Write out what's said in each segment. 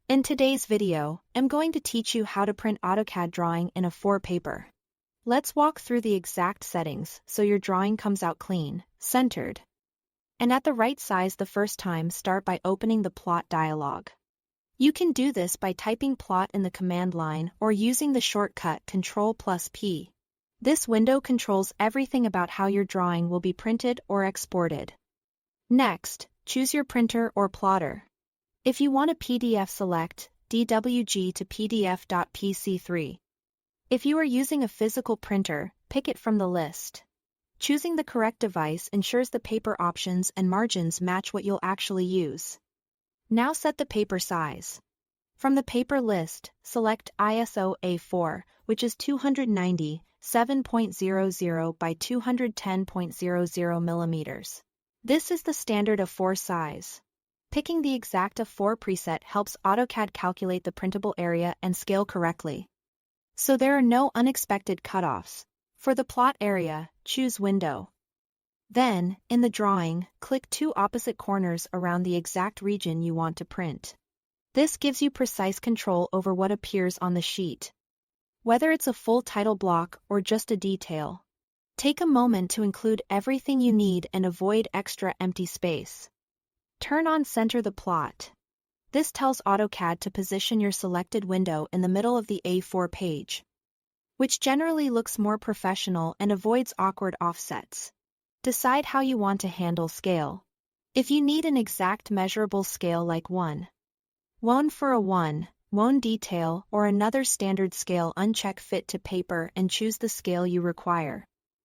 In today's video, I'm going to teach you how to print AutoCAD drawing in A4 paper. Let's walk through the exact settings so your drawing comes out clean, centered, and at the right size the first time. Start by opening the plot dialog. You can do this by typing plot in the command line or using the shortcut Ctrl+P. This window controls everything about how your drawing will be printed or exported. Next, choose your printer or plotter. If you want a PDF, select DWG to PDF.PC3. If you are using a physical printer, pick it from the list. Choosing the correct device ensures the paper options and margins match what you'll actually use. Now set the paper size. From the paper list, select ISO A4, which is 290/7.00 by 210.00 millimeters. This is the standard A4 size. Picking the exact A4 preset helps AutoCAD calculate the printable area and scale correctly, so there are no unexpected cutoffs. For the plot area, choose Window. Then, in the drawing, click two opposite corners around the exact region you want to print. This gives you precise control over what appears on the sheet, whether it's a full title block or just a detail. Take a moment to include everything you need and avoid extra empty space. Turn on Center the Plot. This tells AutoCAD to position your selected window in the middle of the A4 page, which generally looks more professional and avoids awkward offsets. Decide how you want to handle scale. If you need an exact measurable scale like 1:1 for a 1:1 detail or another standard scale, uncheck Fit to Paper and choose the scale you require.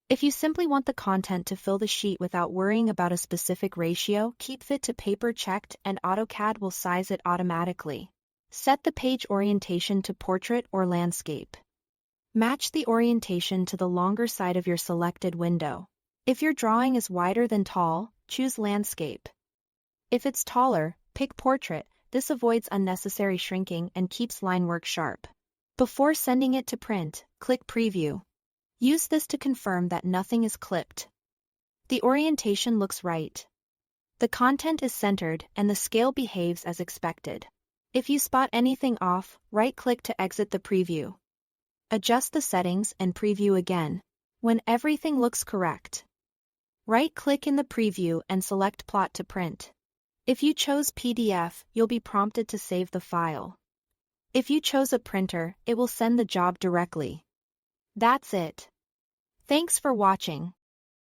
If you simply want the content to fill the sheet without worrying about a specific ratio, keep Fit to Paper checked and AutoCAD will size it automatically. Set the page orientation to portrait or landscape. Match the orientation to the longer side of your selected window. If your drawing is wider than tall, choose landscape. If it's taller, pick portrait. This avoids unnecessary shrinking and keeps line work sharp. Before sending it to print, click Preview. Use this to confirm that nothing is clipped. The orientation looks right. The content is centered and the scale behaves as expected. If you spot anything off, right-click to exit the preview. Adjust the settings and preview again. When everything looks correct, right-click in the preview and select Plot to print. If you chose PDF, you'll be prompted to save the file. If you chose a printer, it will send the job directly. That's it. Thanks for watching.